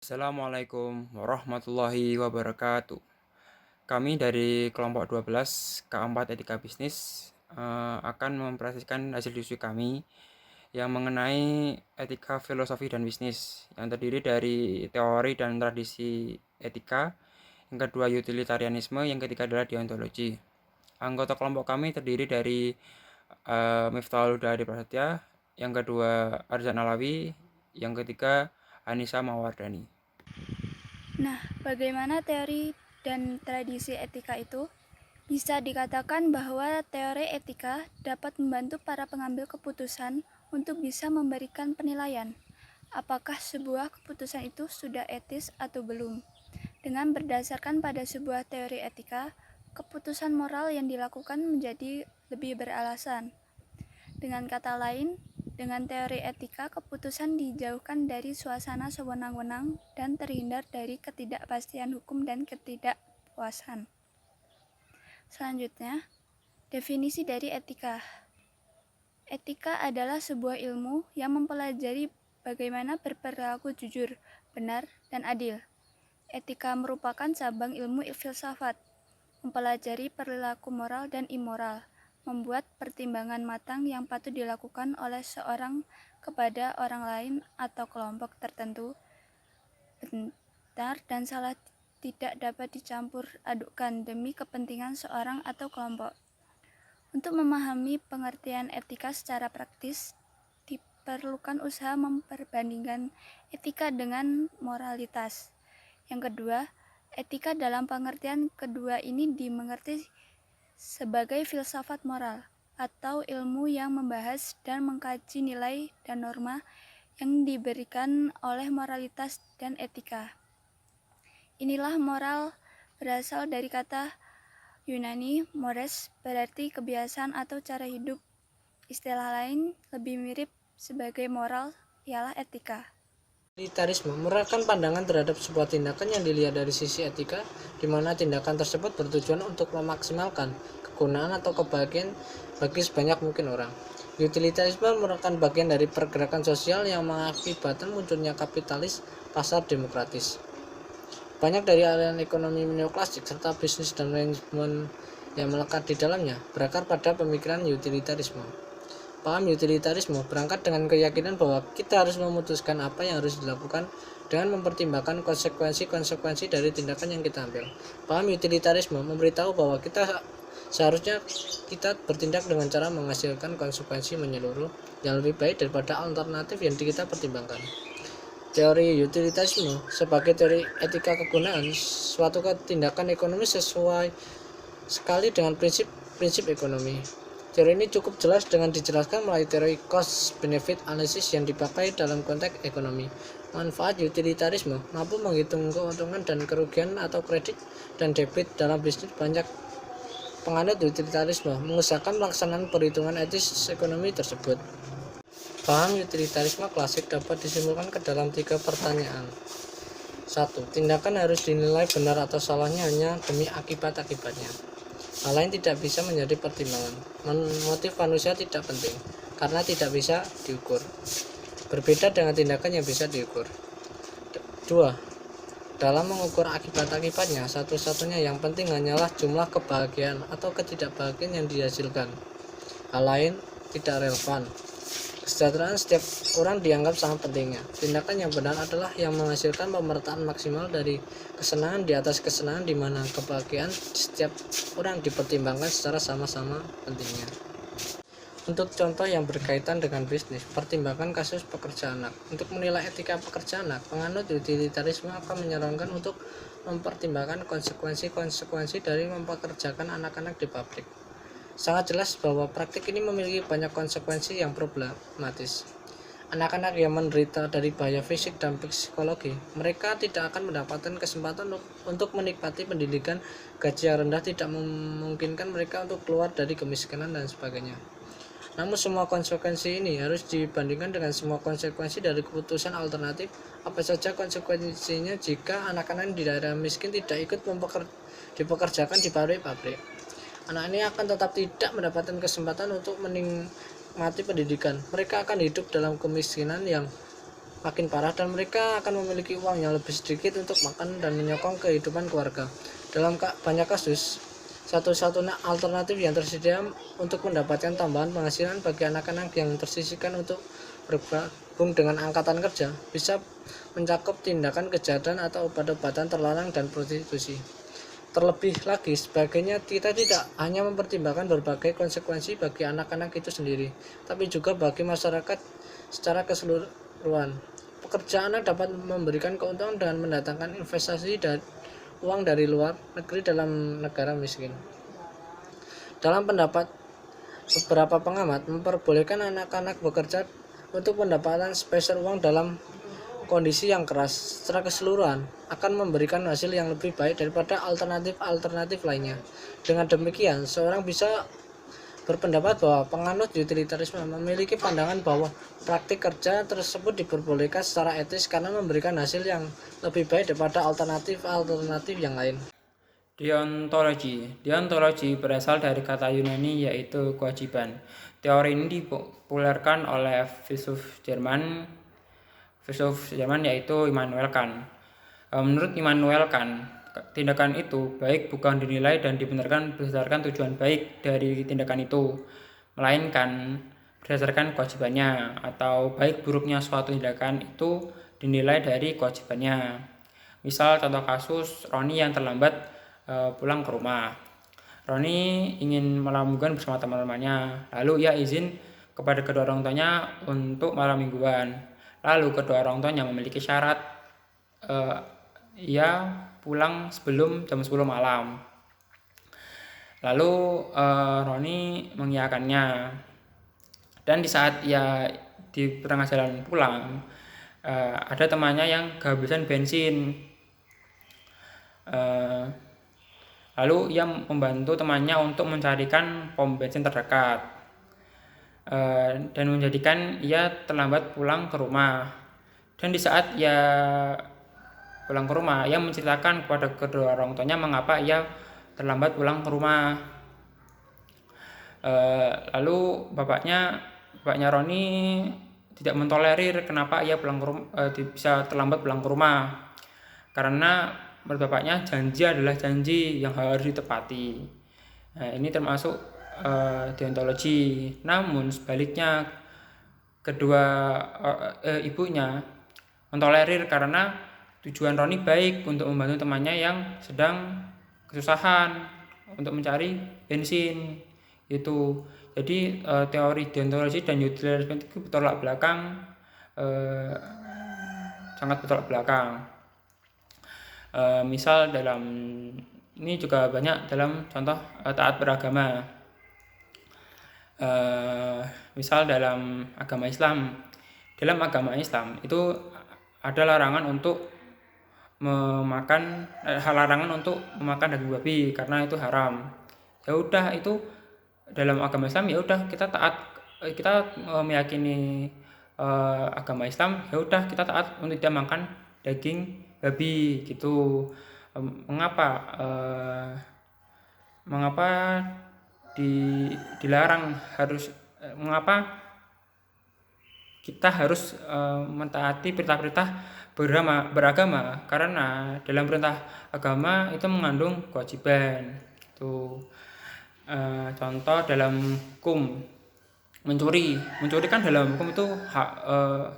Assalamualaikum warahmatullahi wabarakatuh. Kami dari kelompok 12 K4 Etika Bisnis akan mempresentasikan hasil diskusi kami yang mengenai etika, filosofi, dan bisnis yang terdiri dari teori dan tradisi etika, yang kedua utilitarianisme, yang ketiga adalah deontologi. Anggota kelompok kami terdiri dari Miftahul Huda Adi Prasetya, yang kedua Arzan Alawi, yang ketiga Anissa Mawardani. Nah, bagaimana teori dan tradisi etika itu? Bisa dikatakan bahwa teori etika dapat membantu para pengambil keputusan untuk bisa memberikan penilaian apakah sebuah keputusan itu sudah etis atau belum. Dengan berdasarkan pada sebuah teori etika, keputusan moral yang dilakukan menjadi lebih beralasan. Dengan kata lain, dengan teori etika, keputusan dijauhkan dari suasana sewenang-wenang dan terhindar dari ketidakpastian hukum dan ketidakpuasan. Selanjutnya, definisi dari etika. Etika adalah sebuah ilmu yang mempelajari bagaimana berperilaku jujur, benar, dan adil. Etika merupakan cabang ilmu filsafat, mempelajari perilaku moral dan immoral, membuat pertimbangan matang yang patut dilakukan oleh seorang kepada orang lain atau kelompok tertentu. Benar dan salah tidak dapat dicampur adukkan demi kepentingan seorang atau kelompok. Untuk memahami pengertian etika secara praktis, diperlukan usaha memperbandingkan etika dengan moralitas. Yang kedua, etika dalam pengertian kedua ini dimengerti sebagai filsafat moral atau ilmu yang membahas dan mengkaji nilai dan norma yang diberikan oleh moralitas dan etika. Inilah moral berasal dari kata Yunani mores, berarti kebiasaan atau cara hidup. Istilah lain lebih mirip sebagai moral ialah etika. Utilitarisme merupakan pandangan terhadap sebuah tindakan yang dilihat dari sisi etika, di mana tindakan tersebut bertujuan untuk memaksimalkan kegunaan atau kebahagiaan bagi sebanyak mungkin orang. Utilitarisme merupakan bagian dari pergerakan sosial yang mengakibatkan munculnya kapitalis pasar demokratis. Banyak dari aliran ekonomi neoklasik serta bisnis dan manajemen yang melekat di dalamnya berakar pada pemikiran utilitarisme. Paham utilitarisme berangkat dengan keyakinan bahwa kita harus memutuskan apa yang harus dilakukan dengan mempertimbangkan konsekuensi-konsekuensi dari tindakan yang kita ambil. Paham utilitarisme memberitahu bahwa seharusnya kita bertindak dengan cara menghasilkan konsekuensi menyeluruh yang lebih baik daripada alternatif yang kita pertimbangkan. Teori utilitarisme sebagai teori etika kegunaan suatu tindakan ekonomi sesuai sekali dengan prinsip ekonomi. Teori ini cukup jelas dengan dijelaskan melalui teori cost-benefit analysis yang dipakai dalam konteks ekonomi. Manfaat utilitarisme mampu menghitung keuntungan dan kerugian atau kredit dan debit dalam bisnis. Banyak penganut utilitarisme mengusahakan pelaksanaan perhitungan etis ekonomi tersebut. Paham utilitarisme klasik dapat disimpulkan ke dalam 3 pertanyaan. 1. Tindakan harus dinilai benar atau salahnya hanya demi akibat-akibatnya. Hal lain tidak bisa menjadi pertimbangan. Motif manusia tidak penting karena tidak bisa diukur. Berbeda dengan tindakan yang bisa diukur. 2. Dalam mengukur akibat-akibatnya, satu-satunya yang penting hanyalah jumlah kebahagiaan atau ketidakbahagiaan yang dihasilkan. Hal lain tidak relevan. Kesejahteraan setiap orang dianggap sangat pentingnya. Tindakan yang benar adalah yang menghasilkan pemetaan maksimal dari kesenangan di atas kesenangan, di mana kebahagiaan setiap orang dipertimbangkan secara sama-sama pentingnya. Untuk contoh yang berkaitan dengan bisnis, pertimbangkan kasus pekerja anak. Untuk menilai etika pekerja anak, penganut utilitarisme akan menyarankan untuk mempertimbangkan konsekuensi-konsekuensi dari mempekerjakan anak-anak di pabrik. Sangat jelas bahwa praktik ini memiliki banyak konsekuensi yang problematis. Anak-anak yang menderita dari bahaya fisik dan psikologi, mereka tidak akan mendapatkan kesempatan untuk menikmati pendidikan. Gaji yang rendah tidak memungkinkan mereka untuk keluar dari kemiskinan dan sebagainya. Namun semua konsekuensi ini harus dibandingkan dengan semua konsekuensi dari keputusan alternatif. Apa saja konsekuensinya jika anak-anak di daerah miskin tidak ikut dipekerjakan di pabrik-pabrik? Anak ini akan tetap tidak mendapatkan kesempatan untuk menikmati pendidikan. Mereka akan hidup dalam kemiskinan yang makin parah dan mereka akan memiliki uang yang lebih sedikit untuk makan dan menyokong kehidupan keluarga. Dalam banyak kasus, satu-satunya alternatif yang tersedia untuk mendapatkan tambahan penghasilan bagi anak-anak yang tersisihkan untuk bergabung dengan angkatan kerja bisa mencakup tindakan kejahatan atau obat-obatan terlarang dan prostitusi. Terlebih lagi, sebagainya kita tidak hanya mempertimbangkan berbagai konsekuensi bagi anak-anak itu sendiri, tapi juga bagi masyarakat secara keseluruhan. Pekerja anak dapat memberikan keuntungan dengan mendatangkan investasi dan uang dari luar negeri dalam negara miskin. Dalam pendapat beberapa pengamat, memperbolehkan anak-anak bekerja untuk mendapatkan spesial uang dalam kondisi yang keras secara keseluruhan akan memberikan hasil yang lebih baik daripada alternatif lainnya. Dengan demikian, seorang bisa berpendapat bahwa penganut utilitarisme memiliki pandangan bahwa praktik kerja tersebut diperbolehkan secara etis karena memberikan hasil yang lebih baik daripada alternatif yang lain. Deontologi berasal dari kata Yunani yaitu kewajiban. Teori ini dipopulerkan oleh filsuf Jerman yaitu Immanuel Kant. Menurut Immanuel Kant, tindakan itu baik bukan dinilai dan dibenarkan berdasarkan tujuan baik dari tindakan itu, melainkan berdasarkan kewajibannya, atau baik buruknya suatu tindakan itu dinilai dari kewajibannya. Misal contoh kasus Roni yang terlambat pulang ke rumah. Roni ingin malam mingguan bersama teman-temannya, lalu ia izin kepada kedua orang tuanya untuk malam mingguan. Lalu kedua orang tuanya memiliki syarat ia pulang sebelum jam 10 malam. Lalu Roni mengiyakannya. Dan di saat ia di pertengahan jalan pulang, ada temannya yang kehabisan bensin. Lalu ia membantu temannya untuk mencarikan pom bensin terdekat. Dan menjadikan ia terlambat pulang ke rumah. Dan di saat ia pulang ke rumah, ia menceritakan kepada kedua orang tuanya mengapa ia terlambat pulang ke rumah. Lalu bapaknya Roni tidak mentolerir kenapa ia bisa terlambat pulang ke rumah, karena menurut bapaknya janji adalah janji yang harus ditepati. Nah, ini termasuk deontologi. Namun sebaliknya, kedua ibunya mentolerir karena tujuan Roni baik untuk membantu temannya yang sedang kesusahan untuk mencari bensin itu. Jadi teori deontologi dan utilitarisme itu sangat bertolak belakang. Misal dalam ini juga banyak dalam contoh taat beragama. Misal dalam agama Islam itu ada larangan untuk memakan daging babi karena itu haram. Ya udah, itu dalam agama Islam ya udah kita meyakini agama Islam, ya udah kita taat untuk tidak makan daging babi gitu. Mengapa dilarang mengapa kita harus mentaati perintah-perintah beragama? Karena dalam perintah agama itu mengandung kewajiban gitu. Contoh dalam hukum, mencuri kan dalam hukum itu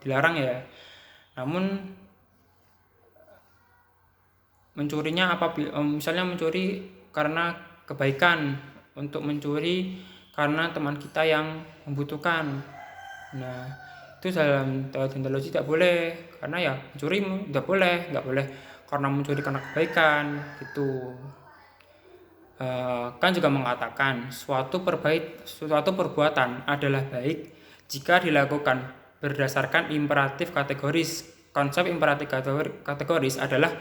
dilarang ya. Namun mencurinya misalnya mencuri karena kebaikan, untuk mencuri karena teman kita yang membutuhkan. Nah, itu dalam deontologi tidak boleh, karena ya mencuri nggak boleh karena mencuri karena kebaikan gitu. Kan juga mengatakan suatu perbuatan adalah baik jika dilakukan berdasarkan imperatif kategoris. Konsep imperatif kategoris adalah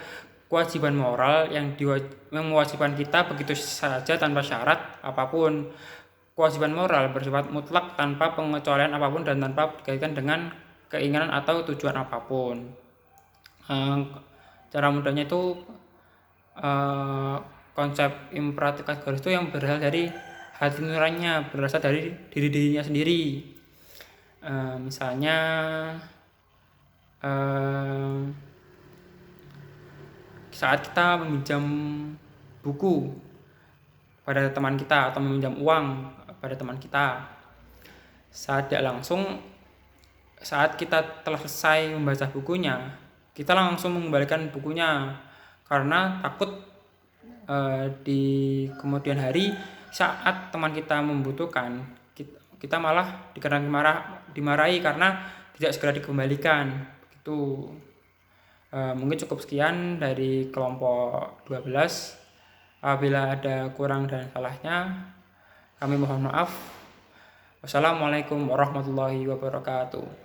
kewajiban moral yang mewajibkan kita begitu saja tanpa syarat apapun. Kewajiban moral bersifat mutlak tanpa pengecualian apapun dan tanpa dikaitkan dengan keinginan atau tujuan apapun. Cara mudahnya itu konsep imperatif kategoris itu yang berasal dari hati nuraninya, berasal dari dirinya sendiri. Misalnya eh, saat kita meminjam buku pada teman kita atau meminjam uang pada teman kita, saat tidak langsung, saat kita telah selesai membaca bukunya, kita langsung mengembalikan bukunya karena takut di kemudian hari saat teman kita membutuhkan, kita malah dimarahi karena tidak segera dikembalikan. Itu mungkin cukup sekian dari kelompok 12. Apabila ada kurang dan salahnya, kami mohon maaf. Wassalamualaikum warahmatullahi wabarakatuh.